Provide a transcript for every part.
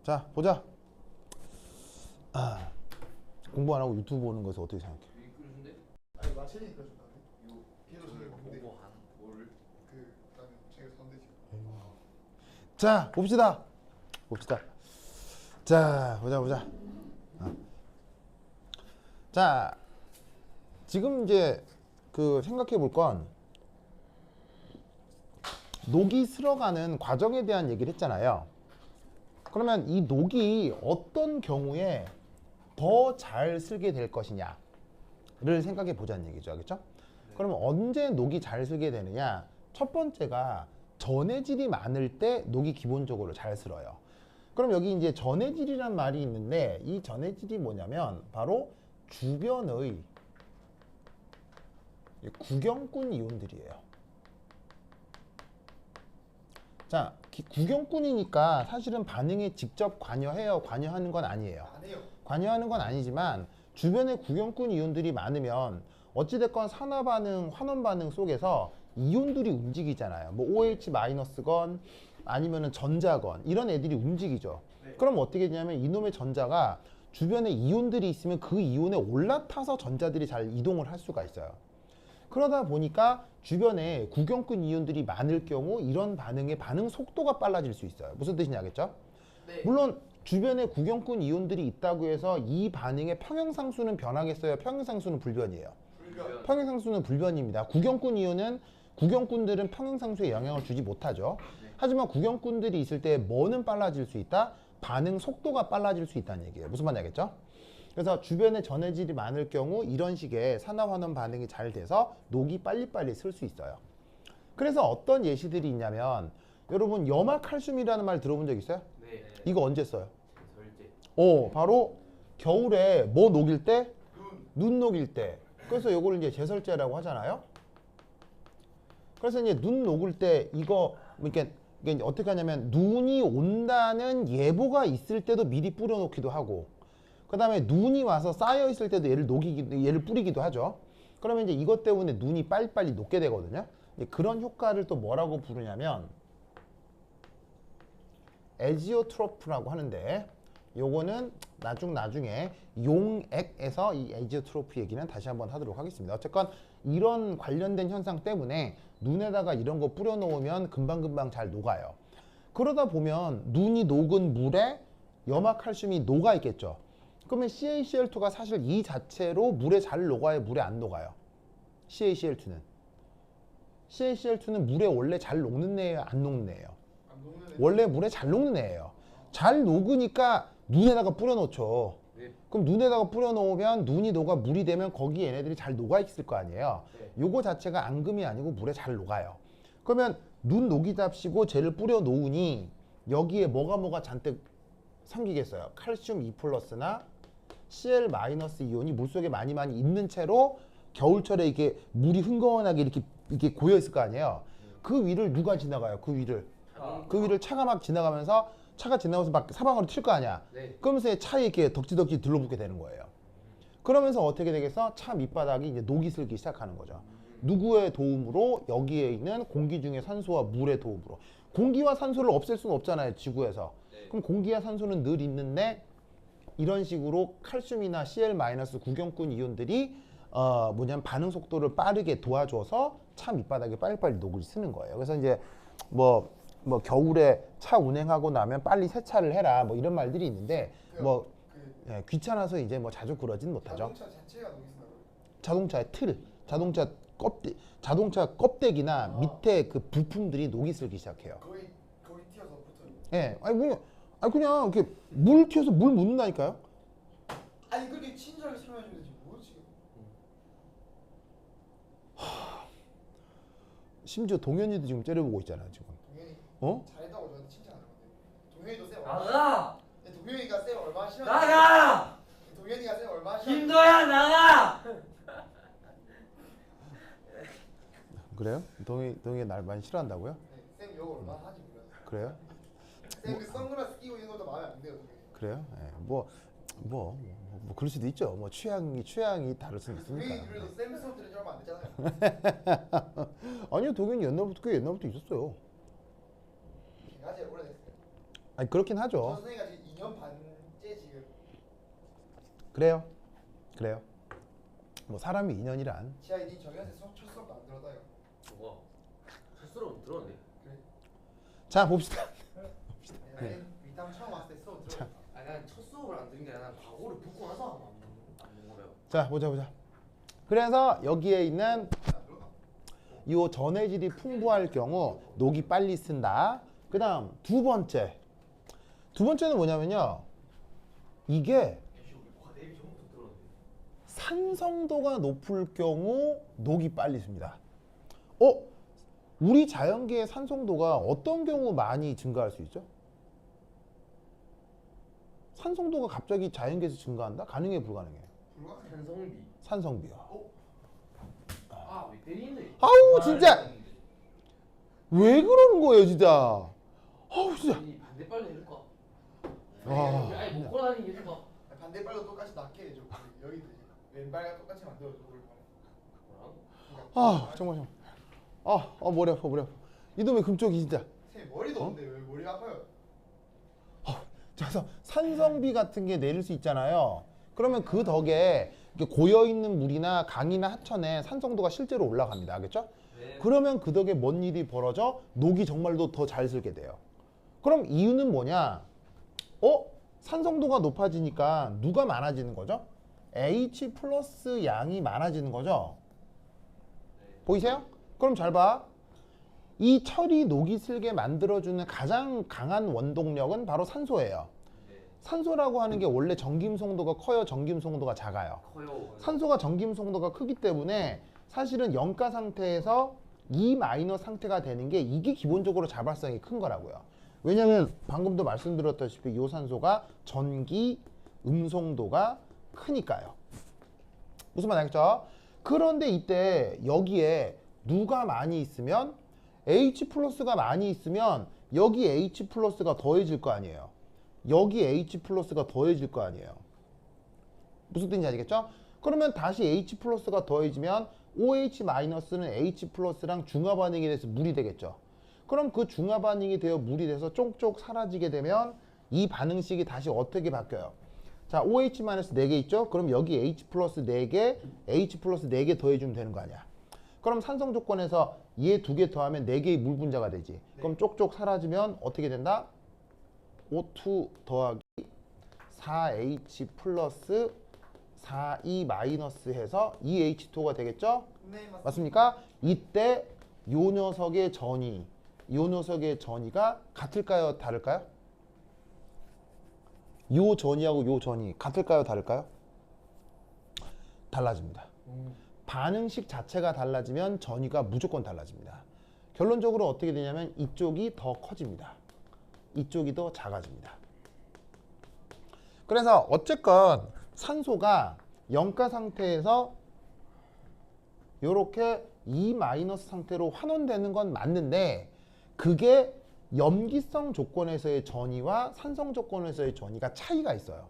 자, 보자. 공부 안 하고 유튜브 보는 것을 어떻게 생각해? 여기 끓여준대? 아니 마체니 그려준다네. 요 걔도 저를 근데 보고 하는 거를 그 그다음에 제가 선대 지금. 자, 봅시다. 봅시다. 자, 보자. 자, 지금 이제 그 생각해 볼 건 녹이 쓸어가는 과정에 대한 얘기를 했잖아요. 그러면 이 녹이 어떤 경우에 더 잘 쓸게 될 것이냐를 생각해 보자는 얘기죠. 알겠죠? 네. 그러면 언제 녹이 잘 쓸게 되느냐? 첫 번째가 전해질이 많을 때 녹이 기본적으로 잘 쓸어요. 그럼 여기 이제 전해질이란 말이 있는데 이 전해질이 뭐냐면 바로 주변의 구경꾼 이온들이에요. 자, 구경꾼이니까 사실은 반응에 직접 관여해요. 관여하는 건 아니에요. 안 해요. 관여하는 건 아니지만 주변에 구경꾼 이온들이 많으면 어찌됐건 산화 반응, 환원 반응 속에서 이온들이 움직이잖아요. 뭐 OH-건 아니면은 전자건 이런 애들이 움직이죠. 네. 그럼 어떻게 되냐면 이놈의 전자가 주변에 이온들이 있으면 그 이온에 올라타서 전자들이 잘 이동을 할 수가 있어요. 그러다 보니까 주변에 구경꾼 이온들이 많을 경우 이런 반응의 반응 속도가 빨라질 수 있어요. 무슨 뜻이냐 알겠죠? 네. 물론 주변에 구경꾼 이온들이 있다고 해서 이 반응의 평형상수는 변하겠어요? 평형상수는 불변이에요. 불변. 평형상수는 불변입니다. 구경꾼 이온은 구경꾼들은 평형상수에 영향을 주지 못하죠. 하지만 구경꾼들이 있을 때 뭐는 빨라질 수 있다? 반응 속도가 빨라질 수 있다는 얘기예요. 무슨 말인지 알겠죠? 그래서 주변에 전해질이 많을 경우 이런 식의 산화환원 반응이 잘 돼서 녹이 빨리빨리 쓸 수 있어요. 그래서 어떤 예시들이 있냐면 여러분 염화칼슘이라는 말 들어본 적 있어요? 네. 이거 언제 써요? 절제. 바로 겨울에 뭐 녹일 때? 눈. 눈 녹일 때. 그래서 요걸 이제 제설제라고 하잖아요. 그래서 이제 눈 녹을 때 이거 이게 어떻게 하냐면 눈이 온다는 예보가 있을 때도 미리 뿌려놓기도 하고 그 다음에 눈이 와서 쌓여 있을 때도 얘를 뿌리기도 하죠. 그러면 이제 이것 때문에 눈이 빨리빨리 녹게 되거든요. 그런 효과를 또 뭐라고 부르냐면 에지오트로프라고 하는데 요거는 나중에 용액에서 이 에지오트로프 얘기는 다시 한번 하도록 하겠습니다. 어쨌건 이런 관련된 현상 때문에 눈에다가 이런 거 뿌려 놓으면 금방금방 잘 녹아요. 그러다 보면 눈이 녹은 물에 염화칼슘이 녹아 있겠죠. 그러면 CaCl2가 사실 이 자체로 물에 잘 녹아요? 물에 안 녹아요? CaCl2는 물에 원래 잘 녹는 애예요? 안 녹는 애예요? 안 녹는 애. 원래 물에 잘 녹는 애예요. 잘 녹으니까 눈에다가 뿌려 놓죠. 네. 그럼 눈에다가 뿌려 놓으면 눈이 녹아 물이 되면 거기 얘네들이 잘 녹아 있을 거 아니에요. 네. 요거 자체가 앙금이 아니고 물에 잘 녹아요. 그러면 눈 녹이답시고 쟤를 뿌려 놓으니 여기에 뭐가 잔뜩 생기겠어요. 칼슘 2+나 Cl- 이온이 물속에 많이 있는 채로 겨울철에 이렇게 물이 흥건하게 이렇게 고여 있을 거 아니에요. 그 위를 누가 지나가요? 그 위를 차가 막 지나가면서 차가 지나가면서 막 사방으로 튈 거 아니야. 네. 그러면서 차에 이렇게 덕지덕지 들러붙게 되는 거예요. 그러면서 어떻게 되겠어? 차 밑바닥이 이제 녹이 슬기 시작하는 거죠. 누구의 도움으로? 여기에 있는 공기 중에 산소와 물의 도움으로. 공기와 산소를 없앨 수는 없잖아요, 지구에서. 네. 그럼 공기와 산소는 늘 있는데 이런 식으로 칼슘이나 Cl- 구경꾼 이온들이 뭐냐면 반응 속도를 빠르게 도와줘서 차 밑바닥에 빨리빨리 녹을 쓰는 거예요. 그래서 이제 뭐 겨울에 차 운행하고 나면 빨리 세차를 해라 뭐 이런 말들이 있는데 귀찮아서 이제 뭐 자주 그러진 못하죠. 자동차 자체가 녹이 쓴다고요? 자동차의 틀, 자동차 껍데기나 밑에 그 부품들이 녹이 슬기 시작해요. 거의 튀어서 붙어요. 예, 그냥 이렇게 물 튀어서 물 묻는다니까요. 아니 그렇게 친절하게 설명해 주면 되지 뭐 지금. 심지어 동현이도 지금 째려보고 있잖아요 지금. 동현이 어? 잘했다고 저한테 칭찬하는 건데. 동현이도 쌤 나가! 동현이가 쌤 얼마나 싫어? 나가! 동현이가 쌤 얼마나 싫어? 김도야 나가! 그래요? 동현이 날 많이 싫어한다고요? 네, 쌤 욕 얼마나 하지 몰라요. 그래요? 쌤 그 선글라스 끼고 있는 것도 마음에 안 드네요. 동현이. 그래요? 예, 뭐 그럴 수도 있죠. 뭐 취향이 다를 수는 동현이 있으니까. 그래도 쌤 수업 들은 지 얼마 안 됐잖아요. 아니요, 동현이 꽤 옛날부터 있었어요. 아직 오래됐어요. 아니 그렇긴 저 하죠. 선생님과 지금 그래요. 그래요. 뭐 사람이 인연이란. 지하 니 정현세 첫 수업 안 들었다요. 와. 스스로 들었네. 그래. 자 봅시다. 네. 위담 처음 왔을 때 수업 들었다. 아니 난첫 수업을 안 들은 게 아니라 난 과거를 붙고 나서 안 먹어요. 자 보자. 그래서 여기에 있는 이 전해질이 풍부할 경우 녹이 빨리 쓴다. 그 다음 두 번째는 뭐냐면요. 이게 내일 전부터 들었는데. 산성도가 높을 경우 녹이 빨리 씁니다. 우리 자연계의 산성도가 어떤 경우 많이 증가할 수 있죠? 산성도가 갑자기 자연계에서 증가한다? 가능해 불가능해? 불가능. 산성비. 산성비야. 아왜 때리네? 아우 진짜 왜 그러는 거예요 진짜. 아우 진짜. 아니 반대빨로 해줄까? 아, 아니 먹고 다니게 해줄까? 반대발로 똑같이 낫게 해줘. 여기 왼발과 똑같이 만들어줘. 뭐라고? 아 정말. 머리 아파. 이놈의 금쪽이 진짜. 쌤 머리도 없는데 왜 머리가 아파요? 그래서 산성비 같은 게 내릴 수 있잖아요. 그러면 그 덕에 이렇게 고여있는 물이나 강이나 하천에 산성도가 실제로 올라갑니다. 알겠죠? 네. 그러면 그 덕에 뭔 일이 벌어져? 녹이 정말로 더 잘 슬게 돼요. 그럼 이유는 뭐냐? 산성도가 높아지니까 누가 많아지는 거죠? H 플러스 양이 많아지는 거죠? 보이세요? 그럼 잘 봐. 이 철이 녹이 슬게 만들어주는 가장 강한 원동력은 바로 산소예요. 산소라고 하는 게 원래 전김송도가 커요? 전김송도가 작아요? 커요. 산소가 전김송도가 크기 때문에 사실은 염가 상태에서 E 마이너 상태가 되는 게 이게 기본적으로 자발성이 큰 거라고요. 왜냐면 방금도 말씀드렸다시피 이 산소가 전기 음송도가 크니까요. 무슨 말 알겠죠? 그런데 이때 여기에 누가 많이 있으면 H 플러스가 많이 있으면 여기 H 플러스가 더해질 거 아니에요. 여기 H 플러스가 더해질 거 아니에요. 무슨 뜻인지 알겠죠? 그러면 다시 H 플러스가 더해지면 OH 마이너스는 H 플러스랑 중화 반응이 돼서 물이 되겠죠. 그럼 그 중화 반응이 되어 물이 돼서 쪽쪽 사라지게 되면 이 반응식이 다시 어떻게 바뀌어요? 자, OH 마이너스 4개 있죠? 그럼 여기 H 플러스 4개, H 플러스 4개 더해주면 되는 거 아니야. 그럼 산성 조건에서 얘 2개 더하면 4개의 물 분자가 되지. 그럼 쪽쪽 사라지면 어떻게 된다? O2 더하기 4H 플러스 4E 마이너스 해서 2H2가 되겠죠? 네 맞습니까? 이때 요 녀석의 전이가 같을까요? 다를까요? 요 전이하고 요 전이 같을까요? 다를까요? 달라집니다. 반응식 자체가 달라지면 전이가 무조건 달라집니다. 결론적으로 어떻게 되냐면 이쪽이 더 커집니다. 이쪽이 더 작아집니다. 그래서 어쨌건 산소가 염가 상태에서 이렇게 E 마이너스 상태로 환원되는 건 맞는데 그게 염기성 조건에서의 전이와 산성 조건에서의 전이가 차이가 있어요.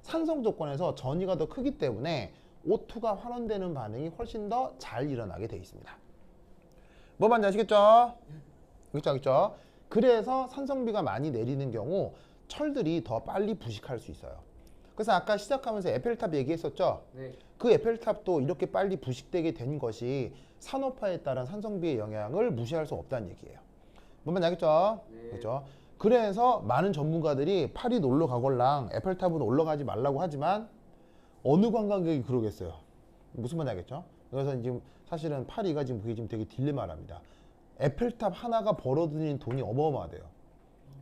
산성 조건에서 전이가 더 크기 때문에 O2가 환원되는 반응이 훨씬 더 잘 일어나게 되어 있습니다. 뭐 말인지 아시겠죠? 알겠죠? 그래서 산성비가 많이 내리는 경우 철들이 더 빨리 부식할 수 있어요. 그래서 아까 시작하면서 에펠탑 얘기했었죠? 네. 그 에펠탑도 이렇게 빨리 부식되게 된 것이 산업화에 따른 산성비의 영향을 무시할 수 없다는 얘기예요. 뭔 말인지 알겠죠? 네. 그렇죠? 그래서 많은 전문가들이 파리 놀러 가걸랑 에펠탑은 올라가지 말라고 하지만 어느 관광객이 그러겠어요? 무슨 말인지 알겠죠? 그래서 지금 사실은 파리가 지금 그게 지금 되게 딜레마랍니다. 에펠탑 하나가 벌어들이는 돈이 어마어마하대요.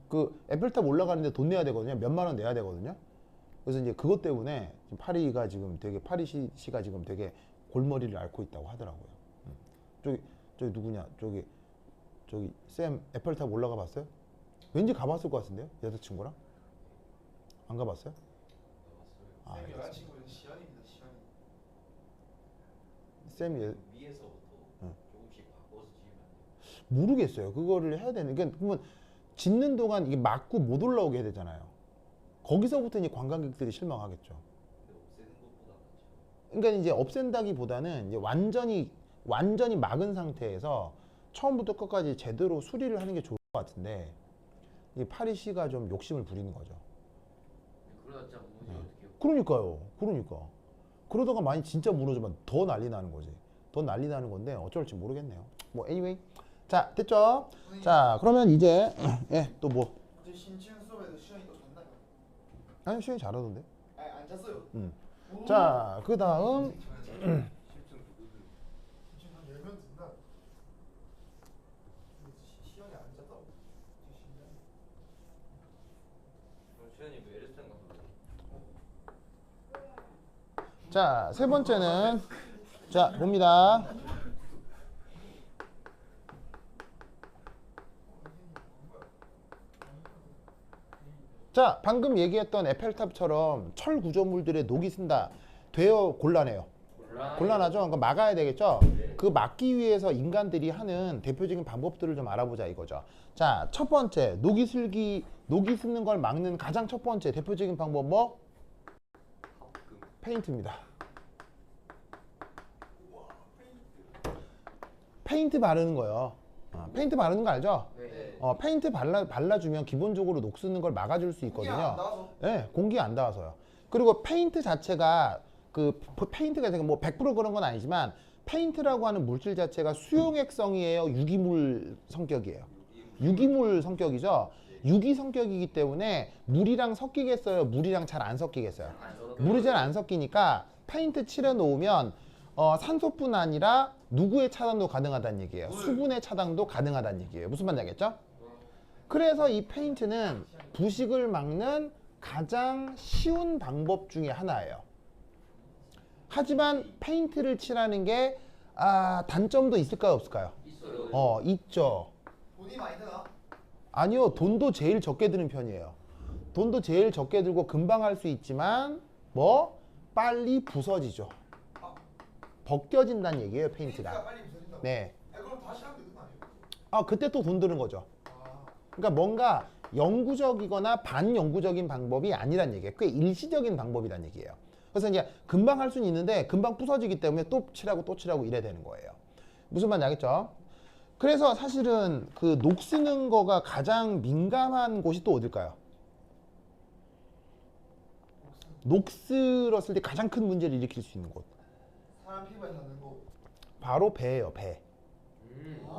그 에펠탑 올라가는데 돈 내야 되거든요. 몇만 원 내야 되거든요. 그래서 이제 그것 때문에 지금 파리가 지금 되게 파리시가 지금 되게 골머리를 앓고 있다고 하더라고요. 저기 누구냐? 저기 쌤 에펠탑 올라가 봤어요? 왠지 가봤을 것 같은데요? 여자친구랑? 안 가봤어요? 아, 쌤 여자친구는 시연입니다. 시연. 쌤이 위에서부터 응. 조금씩 바꿔서 지으면 안 돼요. 모르겠어요. 그거를 해야 되는. 그러면 짓는 동안 이게 막고 못 올라오게 해야 되잖아요. 거기서부터 이제 관광객들이 실망하겠죠. 근데 없애는 것보다 낫죠. 그러니까 이제 없앤다기보다는 이제 완전히 막은 상태에서 처음부터 끝까지 제대로 수리를 하는 게 좋을 것 같은데 이 파리시가 좀 욕심을 부리는 거죠. 그러다 진짜 무너지면 어떡해요? 그러니까요. 그러니까. 그러다가 많이 진짜 무너지면 더 난리 나는 거지. 더 난리 나는 건데 어쩔지 모르겠네요. 뭐 anyway. 자, 됐죠? 자, 그러면 이제 예, 또 뭐? 제 신치훈 수업에도 시간이 또 잤나요? 아니, 시현이 잘하던데. 아니 안 잤어요. 오. 자, 그다음 지금 한 10명 듣나? 시간이 안 잤다고. 최현이 뭐 에르스탄 가서 자, 세 번째는 자, 봅니다. 자, 방금 얘기했던 에펠탑처럼 철 구조물들의 녹이 쓴다. 되어 곤란해요. 곤란하죠? 그러니까 막아야 되겠죠? 그 막기 위해서 인간들이 하는 대표적인 방법들을 좀 알아보자 이거죠. 자, 첫 번째, 녹이 쓰는 걸 막는 가장 첫 번째 대표적인 방법 뭐? 페인트입니다. 페인트 바르는 거예요. 페인트 바르는 거 알죠? 네. 페인트 발라주면 기본적으로 녹 쓰는 걸 막아줄 수 공기 안 있거든요. 나와서. 네, 공기 안 닿아서요. 그리고 페인트 자체가 페인트가 제가 뭐 100% 그런 건 아니지만 페인트라고 하는 물질 자체가 수용액성이에요. 유기물 성격이에요. 유기물 성격이죠. 유기 성격이기 때문에 물이랑 섞이겠어요. 물이랑 잘 안 섞이겠어요. 물이 잘 안 섞이니까 페인트 칠해 놓으면 산소뿐 아니라 누구의 차단도 가능하다는 얘기예요. 수분의 차단도 가능하다는 얘기예요. 무슨 말인지 알겠죠? 그래서 이 페인트는 부식을 막는 가장 쉬운 방법 중에 하나예요. 하지만 페인트를 칠하는 게 단점도 있을까요, 없을까요? 있어요. 있죠. 돈이 많이 드나? 아니요, 돈도 제일 적게 드는 편이에요. 돈도 제일 적게 들고 금방 할 수 있지만 뭐 빨리 부서지죠. 벗겨진다는 얘기예요, 페인트가 페인트가. 빨리 부서진다고? 네. 그럼 다시 하면 되는 거 아니에요? 그때 또 돈 드는 거죠. 아. 그러니까 뭔가 영구적이거나 반영구적인 방법이 아니란 얘기예요. 꽤 일시적인 방법이란 얘기예요. 그래서 이제 금방 할 수는 있는데 금방 부서지기 때문에 또 칠하고 이래야 되는 거예요. 무슨 말인지 알겠죠? 그래서 사실은 그 녹 쓰는 거가 가장 민감한 곳이 또 어딜까요? 녹 쓸었을 때 가장 큰 문제를 일으킬 수 있는 곳. 사람 피부에 닿는 거. 바로 배예요, 배.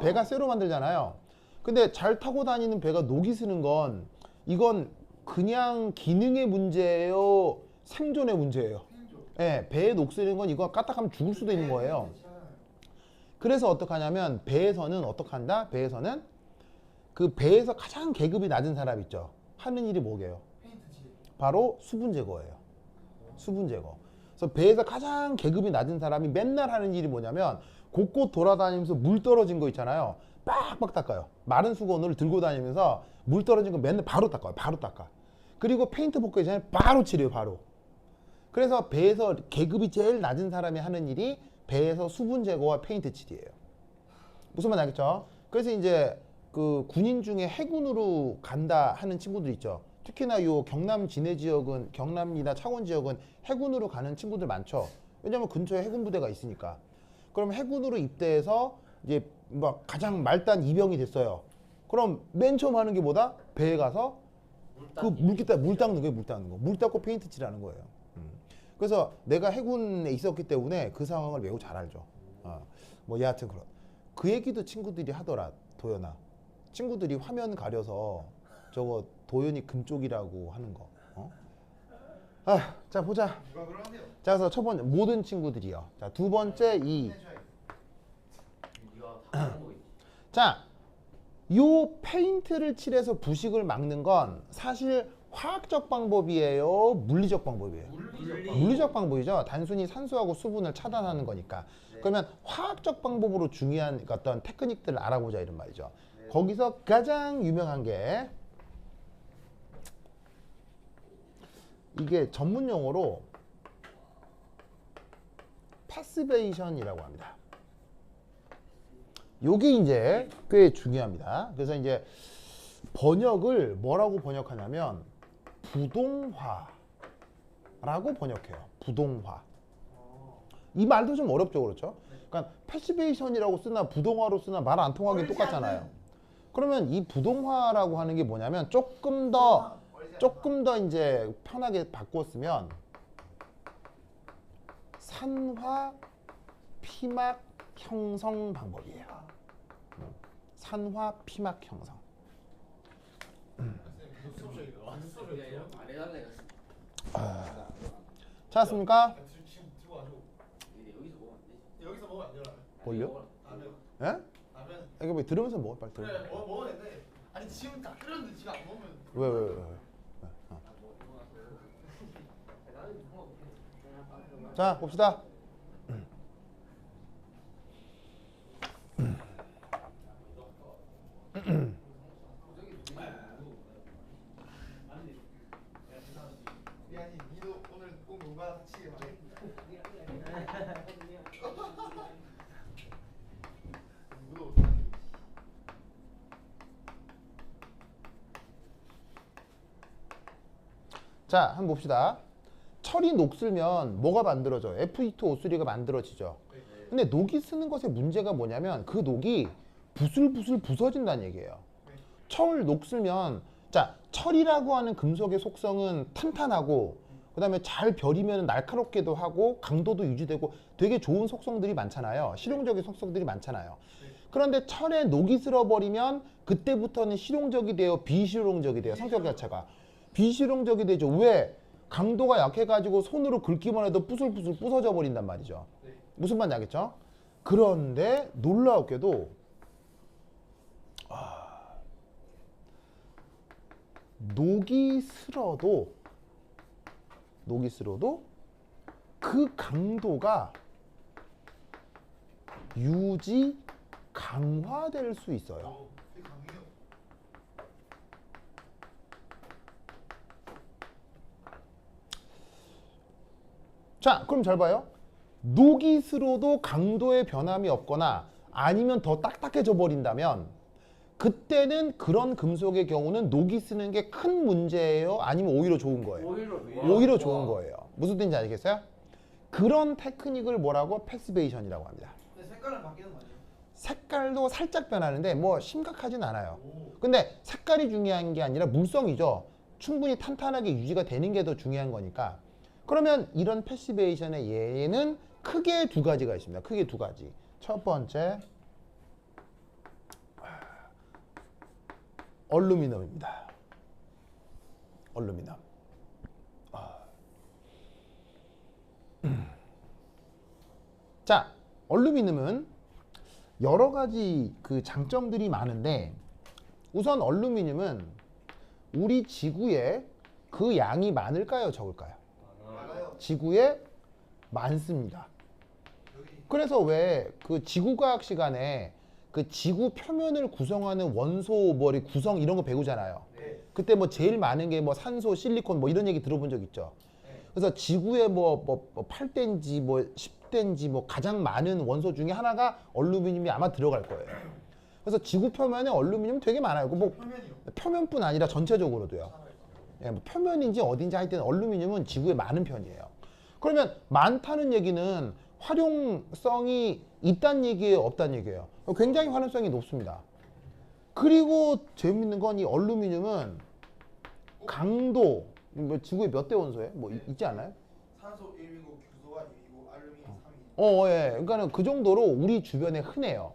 배가 쇠로 만들잖아요. 근데 잘 타고 다니는 배가 녹이 쓰는 건 이건 그냥 기능의 문제예요, 생존의 문제예요. 예, 배에 녹 쓰는 건 이거 까딱하면 죽을 수도 있는 거예요. 그래서 어떡하냐면 배에서는 어떡한다? 배에서는 그 배에서 가장 계급이 낮은 사람 있죠. 하는 일이 뭐게요? 페인트 칠. 바로 수분 제거예요. 수분 제거. 그래서 배에서 가장 계급이 낮은 사람이 맨날 하는 일이 뭐냐면 곳곳 돌아다니면서 물 떨어진 거 있잖아요. 빡빡 닦아요. 마른 수건을 들고 다니면서 물 떨어진 거 맨날 바로 닦아요. 바로 닦아. 그리고 페인트 볶기 전에 바로 칠해요. 바로. 그래서 배에서 계급이 제일 낮은 사람이 하는 일이 배에서 수분 제거와 페인트 칠이에요. 무슨 말인지 알겠죠? 그래서 이제 그 군인 중에 해군으로 간다 하는 친구들 있죠. 특히나 요 경남 진해 지역은, 경남이나 창원 지역은 해군으로 가는 친구들 많죠. 왜냐면 근처에 해군 부대가 있으니까. 그럼 해군으로 입대해서 이제 막 가장 말단 이병이 됐어요. 그럼 맨 처음 하는 게 뭐다? 배에 가서 그 물 닦는 거예요. 물 닦는 거. 물 닦고 페인트 칠하는 거예요. 그래서 내가 해군에 있었기 때문에 그 상황을 매우 잘 알죠. 뭐 여하튼 그런 그 얘기도 친구들이 하더라. 도연아, 친구들이 화면 가려서 저거 도연이 금쪽이라고 하는 거. 자 보자. 누가 그러는데요? 자, 그래서 첫 번째 모든 친구들이요. 자, 두 번째 이. 네가 다 하는 거 있지. 자, 요 페인트를 칠해서 부식을 막는 건 사실 화학적 방법이에요, 물리적 방법이에요? 물리적 방법이죠. 단순히 산소하고 수분을 차단하는 거니까. 네. 그러면 화학적 방법으로 중요한 어떤 테크닉들을 알아보자 이런 말이죠. 거기서 가장 유명한 게 이게 전문 용어로 파스베이션이라고 합니다. 요게 이제 꽤 중요합니다. 그래서 이제 번역을 뭐라고 번역하냐면 부동화라고 번역해요. 부동화. 이 말도 좀 어렵죠, 그렇죠? 그러니까 패시베이션이라고 쓰나 부동화로 쓰나 말 안 통하긴 똑같잖아요. 그러면 이 부동화라고 하는 게 뭐냐면 조금 더 이제 편하게 바꿨으면 산화 피막 형성 방법이에요. 산화 피막 형성. 찾았습니까? 지금 들고 가지고 여기서 먹으면 안 되지. 여기서 먹으면 안 되나? 뭘요? 라면. 예? 라면. 이거 뭐 들으면서 먹어 빨리 들어. 그래 먹어야 되는데 아니 지금 다 끓였는데 지금 안 먹으면 왜? 자 봅시다. 미안해 니도 오늘 꼭 뭔가 같이 말해. 누구도 못하는. 자 한번 봅시다. 철이 녹슬면 뭐가 만들어져? Fe2O3가 만들어지죠. 근데 녹이 쓰는 것의 문제가 뭐냐면 그 녹이 부슬부슬 부서진다는 얘기예요. 철 녹슬면 자 철이라고 하는 금속의 속성은 탄탄하고 그다음에 잘 벼리면 날카롭게도 하고 강도도 유지되고 되게 좋은 속성들이 많잖아요. 실용적인 속성들이 많잖아요. 그런데 철에 녹이 슬어버리면 그때부터는 실용적이 돼요, 비실용적이 돼요. 성격 자체가 비실용적이 되죠. 왜? 강도가 약해가지고 손으로 긁기만 해도 부슬부슬 부서져 버린단 말이죠. 무슨 말인지 알겠죠? 그런데 놀라웠게도 녹이 슬어도 그 강도가 유지 강화될 수 있어요. 되게 강해요. 자, 그럼 잘 봐요. 녹이 슬어도 강도의 변함이 없거나 아니면 더 딱딱해져 버린다면 그때는 그런 금속의 경우는 녹이 쓰는 게 큰 문제예요? 아니면 오히려 좋은 거예요? 오히려 좋은 거예요. 무슨 뜻인지 알겠어요? 그런 테크닉을 뭐라고? 패시베이션이라고 합니다. 근데 색깔은 바뀌는 거 아니에요? 색깔도 살짝 변하는데 뭐 심각하진 않아요. 근데 색깔이 중요한 게 아니라 물성이죠. 충분히 탄탄하게 유지가 되는 게 더 중요한 거니까. 그러면 이런 패시베이션의 예는 크게 두 가지가 있습니다. 크게 두 가지. 첫 번째 얼루미늄입니다. 얼루미늄. 자, 얼루미늄은 여러 가지 그 장점들이 많은데 우선 얼루미늄은 우리 지구에 그 양이 많을까요, 적을까요? 많아요. 지구에 많습니다. 여기 그래서 왜 그 지구과학 시간에 그 지구 표면을 구성하는 원소 머리 구성 이런 거 배우잖아요. 네. 그때 뭐 제일 많은 게 뭐 산소, 실리콘 뭐 이런 얘기 들어본 적 있죠. 그래서 지구에 뭐 8대인지 뭐 10대인지 뭐 가장 많은 원소 중에 하나가 얼루미늄이 아마 들어갈 거예요. 그래서 지구 표면에 얼루미늄 되게 많아요. 뭐 표면이요. 표면뿐 아니라 전체적으로도요. 예, 뭐 표면인지 어딘지 할 때는 얼루미늄은 지구에 많은 편이에요. 그러면 많다는 얘기는 활용성이 있다는 얘기예요, 없다는 얘기예요? 굉장히 활용성이 높습니다. 그리고 재밌는 건 이 얼루미늄은 강도, 뭐 지구에 몇 대 원소예요? 뭐 있지 않아요? 산소 1이고 규소가 2이고 알루미늄 3이. 예. 그러니까는 그 정도로 우리 주변에 흔해요.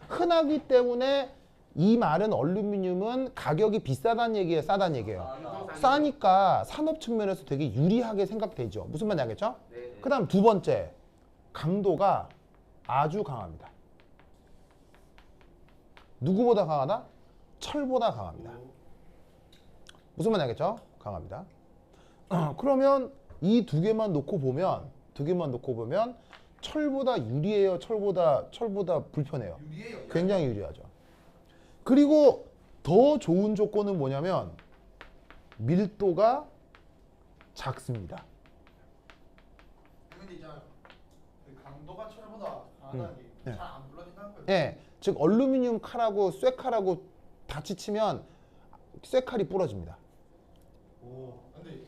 흔하기 때문에 이 말은 얼루미늄은 가격이 비싸다는 얘기예요, 싸다는 얘기예요? 싸니까 산업 측면에서 되게 유리하게 생각되죠. 무슨 말인지 알겠죠? 그 다음 두 번째, 강도가 아주 강합니다. 누구보다 강하다? 철보다 강합니다. 무슨 말인지 알겠죠? 강합니다. 그러면 이 두 개만 놓고 보면 철보다 유리해요, 철보다 불편해요? 유리예요. 굉장히 유리하죠. 그리고 더 좋은 조건은 뭐냐면 밀도가 작습니다. 근데 있잖아요. 그 강도가 철보다 강하다는 게 네. 잘 안 불러진다는 거예요. 예, 즉 얼루미늄 칼하고 쇠칼하고 같이 치면 쇠칼이 부러집니다. 오. 근데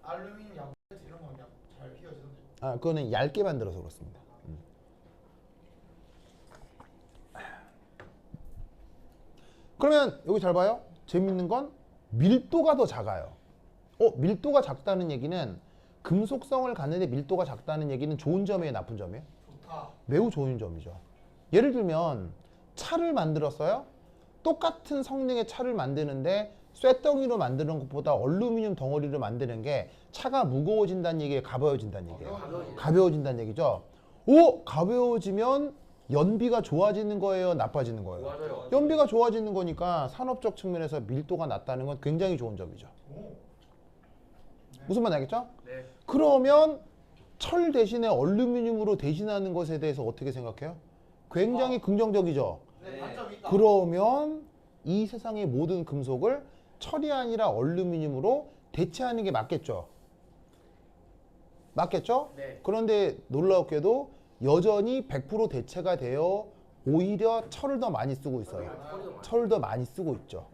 알루미늄 양배트 이런 거 그냥 잘 휘어지던데. 아, 그거는 얇게 만들어서 그렇습니다. 그러면 여기 잘 봐요. 재밌는 건 밀도가 더 작아요. 밀도가 작다는 얘기는 금속성을 갖는데 밀도가 작다는 얘기는 좋은 점이에요, 나쁜 점이에요? 좋다. 매우 좋은 점이죠. 예를 들면 차를 만들었어요. 똑같은 성능의 차를 만드는데 쇳덩이로 만드는 것보다 얼루미늄 덩어리로 만드는 게 차가 무거워진다는 얘기예요, 가벼워진다는 얘기예요? 가벼워진다는 얘기죠. 오, 가벼워지면 연비가 좋아지는 거예요, 나빠지는 거예요? 좋아져요. 연비가 좋아지는 거니까 산업적 측면에서 밀도가 낮다는 건 굉장히 좋은 점이죠. 오. 무슨 말인지 알겠죠? 네. 그러면 철 대신에 얼루미늄으로 대신하는 것에 대해서 어떻게 생각해요? 굉장히 긍정적이죠. 네, 단점이 있다. 그러면 이 세상의 모든 금속을 철이 아니라 얼루미늄으로 대체하는 게 맞겠죠. 맞겠죠? 네. 그런데 놀랍게도 여전히 100% 대체가 되어 오히려 철을 더 많이 쓰고 있어요. 철을 더 많이 쓰고 있죠.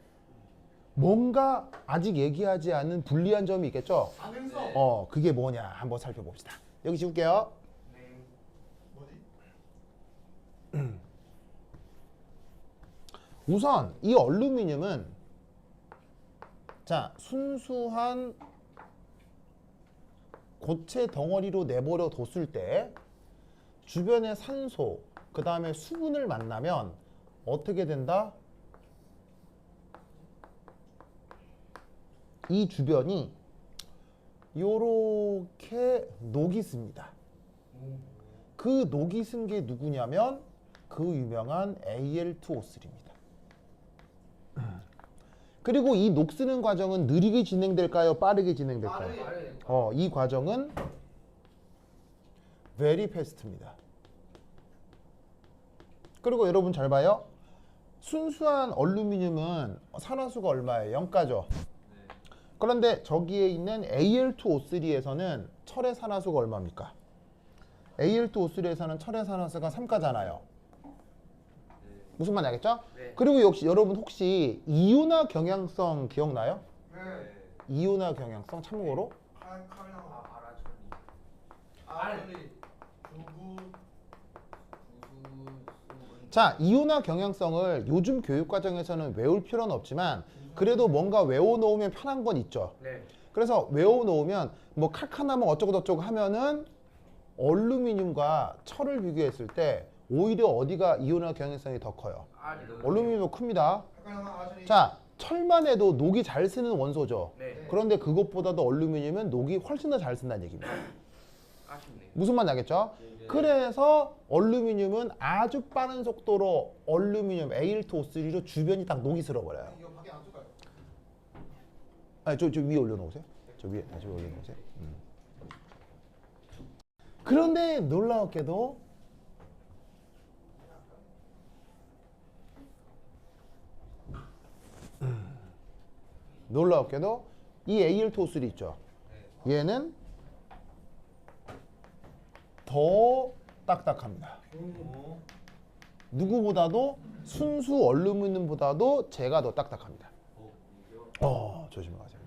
뭔가 아직 얘기하지 않은 불리한 점이 있겠죠? 가능성. 그게 뭐냐 한번 살펴봅시다. 여기 지울게요. 네. 뭐지? 우선 이 얼루미늄은 자 순수한 고체 덩어리로 내버려 뒀을 때 주변의 산소 그 다음에 수분을 만나면 어떻게 된다? 이 주변이 요렇게 녹이 씁니다. 그 녹이 쓴 게 누구냐면 그 유명한 Al2O3입니다. 그리고 이 녹 쓰는 과정은 느리게 진행될까요? 빠르게 진행될까요? 빠르게. 이 과정은 very fast입니다. 그리고 여러분 잘 봐요. 순수한 얼루미늄은 산화수가 얼마예요? 0가죠. 그런데 저기에 있는 Al2O3에서는 철의 산화수가 얼마입니까? Al2O3에서는 철의 산화수가 3가잖아요. 무슨 말인지 알겠죠? 네. 그리고 역시 여러분 혹시 이온화 경향성 기억나요? 네. 이온화 경향성 참고로 칼나무. 알. 아리. 두부. 자 이온화 경향성을 요즘 교육 과정에서는 외울 필요는 없지만 그래도 뭔가 외워놓으면 편한 건 있죠. 네. 그래서 외워놓으면 뭐 칼카나무 어쩌고 저쩌고 하면은 얼루미늄과 철을 비교했을 때 오히려 어디가 이온화 경향성이 더 커요? 얼루미늄이 더 큽니다. 자 철만 해도 녹이 잘 쓰는 원소죠. 네. 그런데 그것보다도 얼루미늄은 녹이 훨씬 더 잘 쓴다는 얘기입니다. 아쉽네요. 무슨 말인지 알겠죠? 그래서 얼루미늄은 아주 빠른 속도로 얼루미늄 Al2O3로 주변이 딱 녹이 슬어버려요. 이거 밖에 안 쓸까요? 아니 저 위에 올려놓으세요. 저 위에 다시 올려놓으세요. 그런데 놀라웠게도 놀라웠게도 이 Al2O3 있죠. 얘는 더 딱딱합니다. 누구보다도 순수 얼루미늄보다도 제가 더 딱딱합니다. 조심하세요.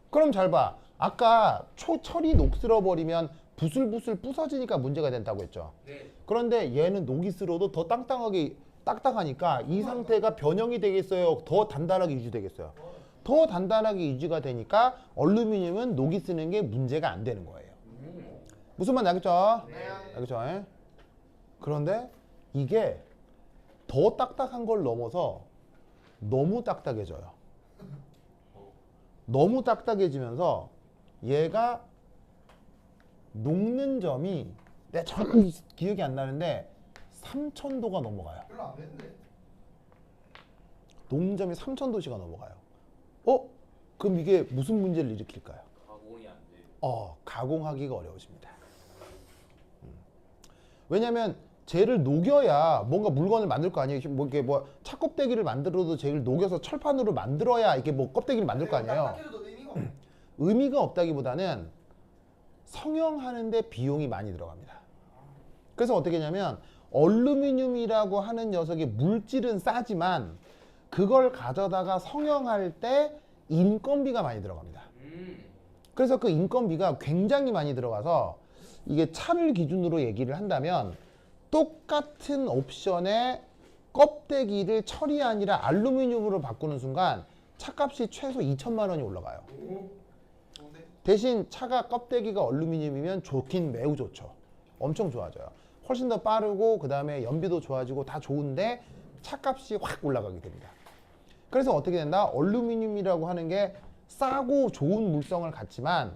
그럼 잘 봐. 아까 철이 녹슬어 버리면 부슬부슬 부서지니까 문제가 된다고 했죠. 네. 그런데 얘는 녹이 슬어도 더 딱딱하니까 이 상태가 변형이 되겠어요? 더 단단하게 유지되겠어요? 더 단단하게 유지가 되니까 얼루미늄은 녹이 쓰는 게 문제가 안 되는 거예요. 무슨 말인지 알겠죠? 네. 알겠죠? 예? 그런데 이게 더 딱딱한 걸 넘어서 너무 딱딱해져요. 너무 딱딱해지면서 얘가 녹는 점이 내가 정확히 기억이 안 나는데 3000도가 넘어가요. 별로 안 되는데. 녹는 점이 3000도씨가 넘어가요. 그럼 이게 무슨 문제를 일으킬까요? 가공이 안 돼요. 가공하기가 어려워집니다. 왜냐면 쟤를 녹여야 뭔가 물건을 만들 거 아니에요. 뭐 이게 뭐 차껍데기를 만들어도 쟤를 녹여서 철판으로 만들어야 이게 뭐 껍데기를 만들 거 아니에요. 딱딱해도 의미가 없어. 의미가 없다기보다는 성형하는데 비용이 많이 들어갑니다. 그래서 어떻게 하냐면 얼루미늄이라고 하는 녀석의 물질은 싸지만 그걸 가져다가 성형할 때 인건비가 많이 들어갑니다. 그래서 그 인건비가 굉장히 많이 들어가서 이게 차를 기준으로 얘기를 한다면 똑같은 옵션의 껍데기를 철이 아니라 알루미늄으로 바꾸는 순간 차값이 최소 2천만 원이 올라가요. 좋은데? 대신 차가 껍데기가 얼루미늄이면 좋긴 매우 좋죠. 엄청 좋아져요. 훨씬 더 빠르고 그 다음에 연비도 좋아지고 다 좋은데 차값이 확 올라가게 됩니다. 그래서 어떻게 된다? 얼루미늄이라고 하는 게 싸고 좋은 물성을 갖지만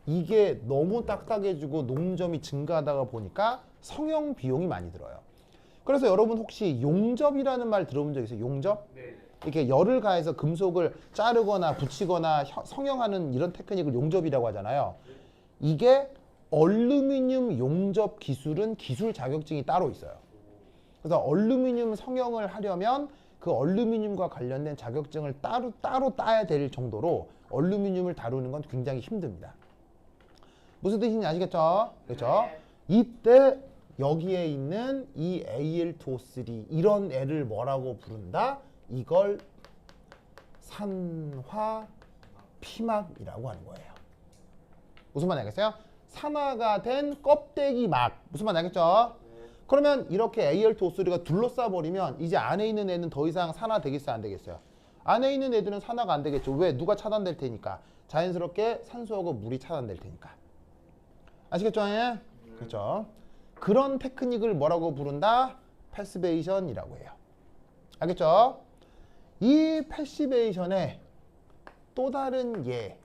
이게 너무 딱딱해지고 농점이 증가하다가 보니까 성형 비용이 많이 들어요. 그래서 여러분 혹시 용접이라는 말 들어본 적 있어요? 용접? 네. 이렇게 열을 가해서 금속을 자르거나 붙이거나 성형하는 이런 테크닉을 용접이라고 하잖아요. 이게 얼루미늄 용접 기술은 기술 자격증이 따로 있어요. 그래서 얼루미늄 성형을 하려면 그 얼루미늄과 관련된 자격증을 따로 따야 될 정도로 얼루미늄을 다루는 건 굉장히 힘듭니다. 무슨 뜻인지 아시겠죠? 그렇죠? 이때 여기에 있는 이 Al2O3 이런 애를 뭐라고 부른다? 이걸 산화 피막이라고 하는 거예요. 무슨 말인지 알겠어요? 산화가 된 껍데기 막. 무슨 말인지 알겠죠? 그러면 이렇게 Al2O3가 둘러싸 버리면 이제 안에 있는 애는 더 이상 산화되겠어요? 안 되겠어요? 안에 있는 애들은 산화가 안 되겠죠. 왜? 누가 차단될 테니까. 자연스럽게 산소하고 물이 차단될 테니까. 아시겠죠? 예? 그렇죠? 그런 테크닉을 뭐라고 부른다? 패시베이션이라고 해요. 알겠죠? 이 패시베이션의 또 다른 예.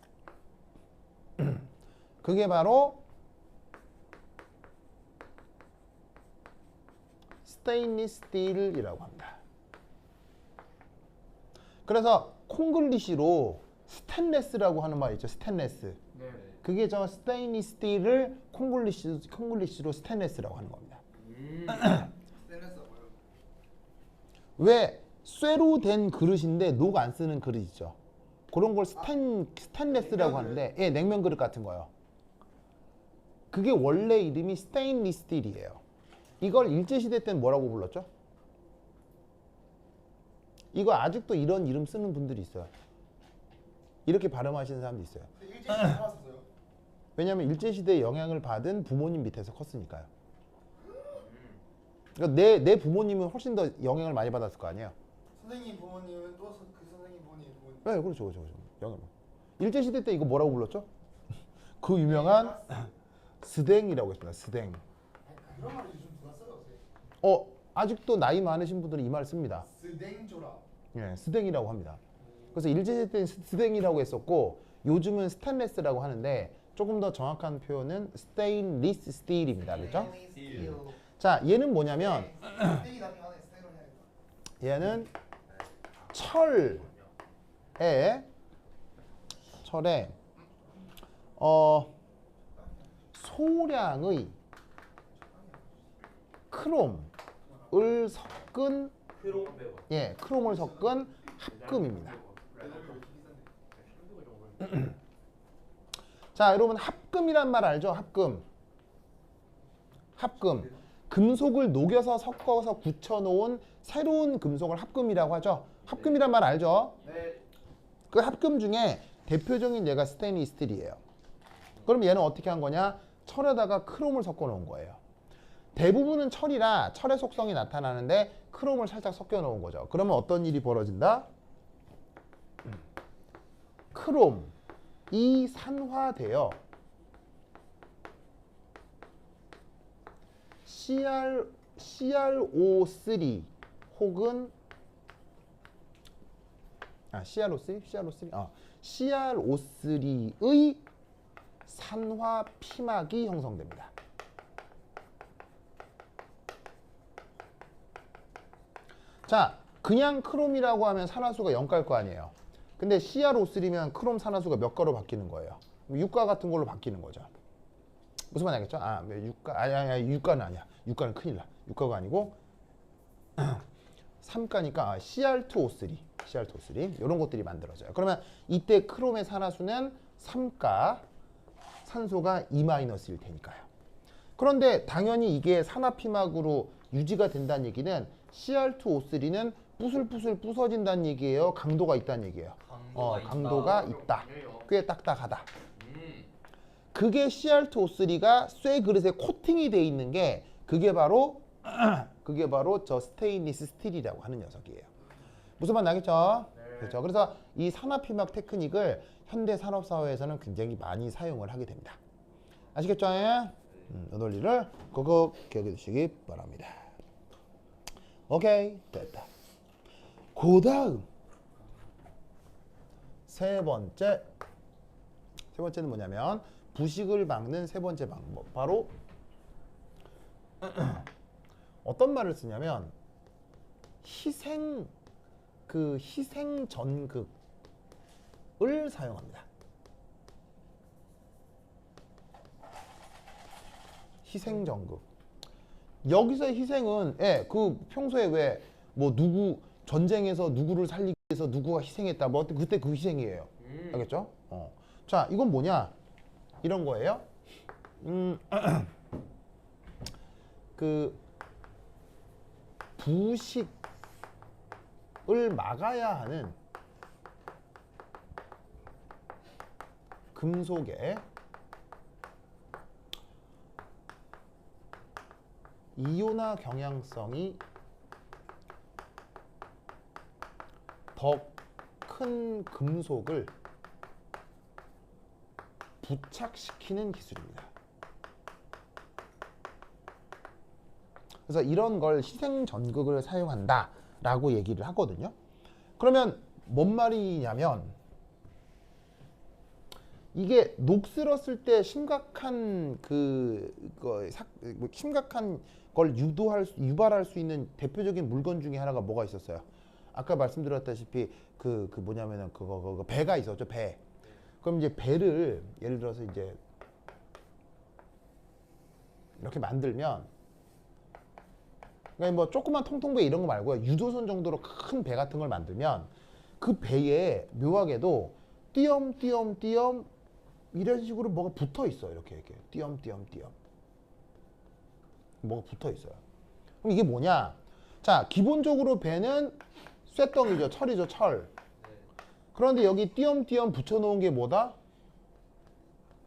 그게 바로 스테인리스 스틸이라고 합니다. 그래서 콩글리시로 스테인레스라고 하는 말 있죠. 스테인레스. 네. 그게 저 스테인리스 스틸을 콩글리시로 스테인레스라고 하는 겁니다. 스테인레스 뭐예요? 왜 쇠로 된 그릇인데 녹 안 쓰는 그릇 있죠. 그런 걸 스테인레스라고 냉면 하는데, 예, 냉면 그릇 같은 거요. 그게 원래 이름이 스테인리스 스틸이에요. 이걸 일제시대 때는 뭐라고 불렀죠? 이거 아직도 이런 이름 쓰는 분들이 있어요. 이렇게 발음하시는 사람도 있어요. 근데 일제시대 살았었어요? 왜냐하면 일제시대에 영향을 받은 부모님 밑에서 컸으니까요. 그러니까 내 부모님은 훨씬 더 영향을 많이 받았을 거 아니에요. 선생님 부모님은 또 그 선생님 부모님 부모님 네, 그렇죠. 영향. 일제시대 때 이거 뭐라고 불렀죠? 그 유명한 스댕이라고 했습니다. 스댕. 그런 말을 요즘 누가 써요? 요새? 아직도 나이 많으신 분들은 이 말 씁니다. 스댕조라. 예, 스댕이라고 합니다. 그래서 일제시대 때는 스댕이라고 했었고 요즘은 스테인레스라고 하는데 조금 더 정확한 표현은 스테인리스 스틸입니다. 그렇죠? 스테인리스 자, 얘는 뭐냐면 스테이 나중에 하나 스테이로 해야겠다. 얘는 철에 소량의 크롬을 섞은 크롬을 섞은 합금입니다. 자, 여러분 합금이란 말 알죠? 합금. 금속을 녹여서 섞어서 굳혀놓은 새로운 금속을 합금이라고 하죠. 합금이란 말 알죠? 네. 그 합금 중에 대표적인 예가 스테인리스 스틸이에요. 그럼 얘는 어떻게 한 거냐? 철에다가 크롬을 섞어 놓은 거예요. 대부분은 철이라 철의 속성이 나타나는데 크롬을 살짝 섞여 놓은 거죠. 그러면 어떤 일이 벌어진다? 크롬이 산화되어 CrO3 혹은 CrO3의 산화 피막이 형성됩니다. 자, 그냥 크롬이라고 하면 산화수가 0가일 거 아니에요. 근데 CrO3면 크롬 산화수가 몇 가로 바뀌는 거예요? 6가 같은 걸로 바뀌는 거죠. 무슨 말인지 알겠죠? 아, 6가, 아니, 6가는 아니야. 6가는 큰일 나. 6가가 아니고 3가니까 CR2O3 이런 것들이 만들어져요. 그러면 이때 크롬의 산화수는 3가, 산소가 2-일 테니까요. 그런데 당연히 이게 산화피막으로 유지가 된다는 얘기는 CR2O3는 부슬부슬 부서진다는 얘기예요. 강도가 있다는 얘기예요. 강도가 있다. 꽤 딱딱하다. 그게 CR2O3가 쇠 그릇에 코팅이 돼 있는 게 그게 바로 저 스테인리스 스틸이라고 하는 녀석이에요. 무슨 말 나겠죠? 네. 그렇죠. 그래서 이 산화피막 테크닉을 현대 산업 사회에서는 굉장히 많이 사용을 하게 됩니다. 아시겠죠? 이 논리를 꼭 기억해 두시기 바랍니다. 오케이, 됐다. 그 다음 세 번째는 뭐냐면 부식을 막는 세 번째 방법, 바로 어떤 말을 쓰냐면 희생 전극을 사용합니다. 희생 전극. 여기서 희생은 그 평소에 왜 뭐 누구 전쟁에서 누구를 살리기 위해서 누구가 희생했다 뭐 그때 그 희생이에요. 알겠죠? 자, 이건 뭐냐? 이런 거예요. 그 부식을 막아야 하는 금속의 이온화 경향성이 더 큰 금속을 부착시키는 기술입니다. 그래서 이런 걸 희생 전극을 사용한다라고 얘기를 하거든요. 그러면 뭔 말이냐면 이게 녹슬었을 때 심각한 심각한 걸 유발할 수 있는 대표적인 물건 중에 하나가 뭐가 있었어요? 아까 말씀드렸다시피 그 뭐냐면은 그거 배가 있었죠, 배. 그럼 이제 배를 예를 들어서 이제 이렇게 만들면, 그러니까 뭐 조그만 통통배 이런 거 말고요, 유조선 정도로 큰 배 같은 걸 만들면 그 배에 묘하게도 띄엄띄엄 이런 식으로 뭐가 붙어 있어요. 이렇게 띄엄띄엄 뭐가 붙어 있어요. 그럼 이게 뭐냐? 자, 기본적으로 배는 쇠덩이죠, 철이죠, 철. 그런데 여기 띄엄띄엄 붙여놓은 게 뭐다?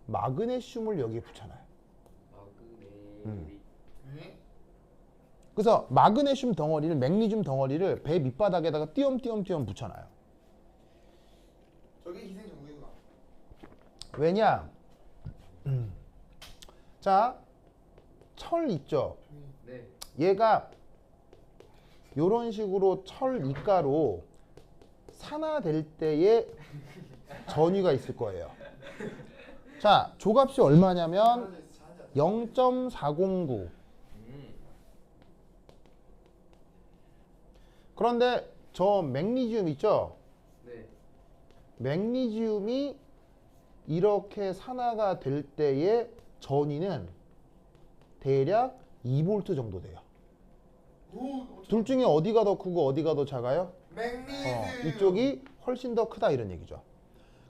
마그네슘을 여기에 붙여놔요. 그래서 마그네슘 덩어리를, 맥니슘 덩어리를 배 밑바닥에다가 띄엄띄엄 붙여놔요. 저게 희생 전극이구나. 왜냐? 자, 철 있죠? 네. 얘가 요런 식으로 철 이가로 산화될 때에 전위가 있을 거예요. 자, 조값이 얼마냐면 0.409. 그런데 저 맥니지움 있죠? 네. 맥니지움이 이렇게 산화가 될 때의 전위는 대략 2V 정도 돼요. 둘 중에 어디가 더 크고 어디가 더 작아요? 맥니즘. 이쪽이 훨씬 더 크다 이런 얘기죠.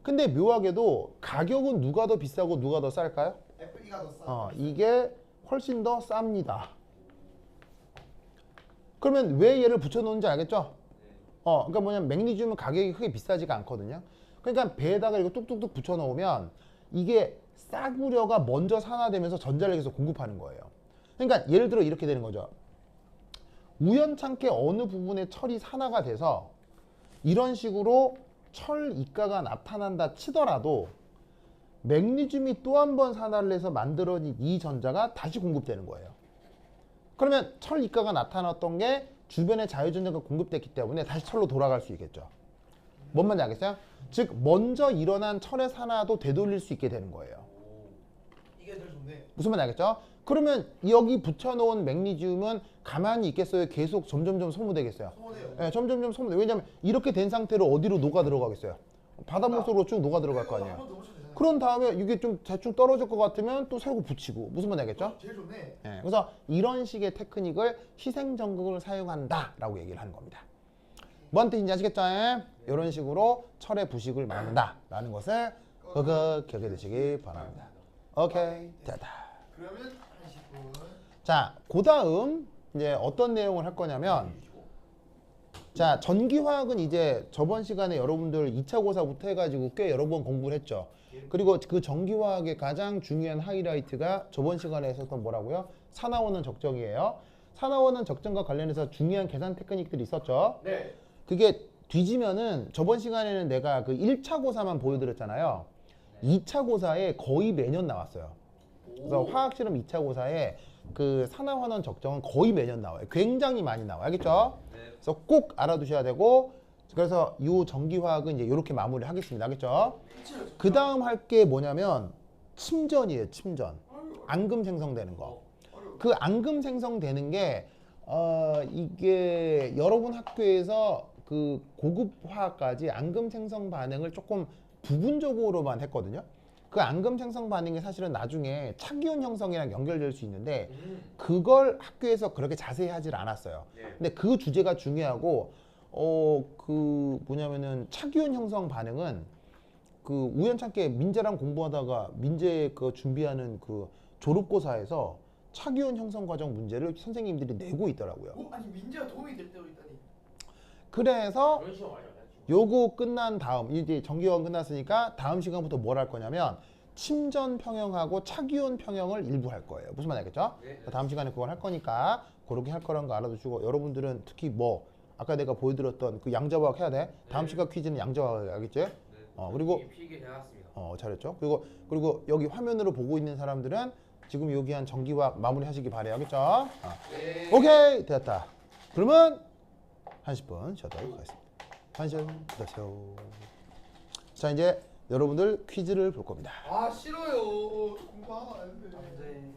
근데 묘하게도 가격은 누가 더 비싸고 누가 더 쌀까요? FE가 더 싸. 이게 훨씬 더 쌉니다. 그러면 왜 얘를 붙여놓는지 알겠죠? 그러니까 뭐냐면 맥니즘은 가격이 크게 비싸지가 않거든요. 그러니까 배에다가 이거 뚝뚝뚝 붙여놓으면 이게 싸구려가 먼저 산화되면서 전자를 계속 공급하는 거예요. 그러니까 예를 들어 이렇게 되는 거죠. 우연찮게 어느 부분에 철이 산화가 돼서 이런 식으로 철 이가가 나타난다 치더라도 맥니즘이 또 한 번 산화를 해서 만들어진 이 전자가 다시 공급되는 거예요. 그러면 철 이가가 나타났던 게 주변에 자유전자가 공급됐기 때문에 다시 철로 돌아갈 수 있겠죠. 뭔 말인지 알겠어요? 즉 먼저 일어난 철의 산화도 되돌릴 수 있게 되는 거예요. 이게 제일 좋네. 무슨 말인지 알겠죠? 그러면 여기 붙여놓은 맥니지움은 가만히 있겠어요? 계속 점점점 소모되겠어요? 소원해요. 네, 점점점 소모돼. 왜냐면 이렇게 된 상태로 어디로 녹아 들어가겠어요? 바닷물 속으로 쭉 녹아 들어갈 거 아니에요. 한번 넣으셔도 되잖아요. 그런 다음에 이게 좀 대충 떨어질 것 같으면 또 새고 붙이고. 무슨 말인지 알겠죠? 제일 좋네. 예, 그래서 이런 식의 테크닉을 희생전극을 사용한다라고 얘기를 하는 겁니다. 뭔 뜻인지 아시겠죠? 이런 식으로 철의 부식을 막는다라는 것을 꼭 기억해 두시기 바랍니다. 오케이, 됐다. 그러면 80분. 자, 그 다음 이제 어떤 내용을 할 거냐면, 자, 전기화학은 이제 저번 시간에 여러분들 2차 고사부터 해가지고 꽤 여러 번 공부를 했죠. 그리고 그 전기화학의 가장 중요한 하이라이트가 저번 시간에 했었던 뭐라고요? 산화원은 적정이에요. 산화원은 적정과 관련해서 중요한 계산 테크닉들이 있었죠. 네. 그게 뒤지면은 저번 시간에는 내가 그 1차 고사만 보여드렸잖아요. 2차 고사에 거의 매년 나왔어요. 그래서 화학 실험 2차 고사에 그 산화환원 적정은 거의 매년 나와요. 굉장히 많이 나와요. 알겠죠? 네. 그래서 꼭 알아두셔야 되고, 그래서 이 전기화학은 이제 이렇게 마무리 하겠습니다. 알겠죠? 그 다음 할 게 뭐냐면 침전이에요. 침전. 앙금 생성되는 거. 그 앙금 생성되는 게 이게 여러분 학교에서 그 고급 화학까지 앙금 생성 반응을 조금 부분적으로만 했거든요. 그 앙금 생성 반응이 사실은 나중에 차기온 형성이랑 연결될 수 있는데 그걸 학교에서 그렇게 자세히 하질 않았어요. 네. 근데 그 주제가 중요하고 그 뭐냐면은 차기온 형성 반응은 그 우연찮게 민재랑 공부하다가 민재 그 준비하는 그 졸업고사에서 차기온 형성 과정 문제를 선생님들이 내고 있더라고요. 아니 민재가 도움이 될 때도 있다니. 그래서 그런 시험 알죠? 요거 끝난 다음 이제 정기화학 끝났으니까 다음 시간부터 뭘 할 거냐면 침전 평형하고 차기온 평형을 일부 할 거예요. 무슨 말인지 알겠죠? 네. 다음 시간에 그걸 할 거니까 그렇게 할 거라는 거 알아두시고 여러분들은 특히 뭐 아까 내가 보여드렸던 그 양자화학 해야 돼. 다음 네. 시간 퀴즈는 양자화학 알겠지? 네. 그리고 필기 해놨습니다. 잘했죠. 그리고 여기 화면으로 보고 있는 사람들은 지금 여기 한 전기화학 마무리 하시기 바래요. 알겠죠? 네. 오케이 됐다. 그러면 한 10분 쉬도록 하겠습니다. 한시간 기다려. 자 이제 여러분들 퀴즈를 볼 겁니다. 아 싫어요. 공부하면 안 돼. 네.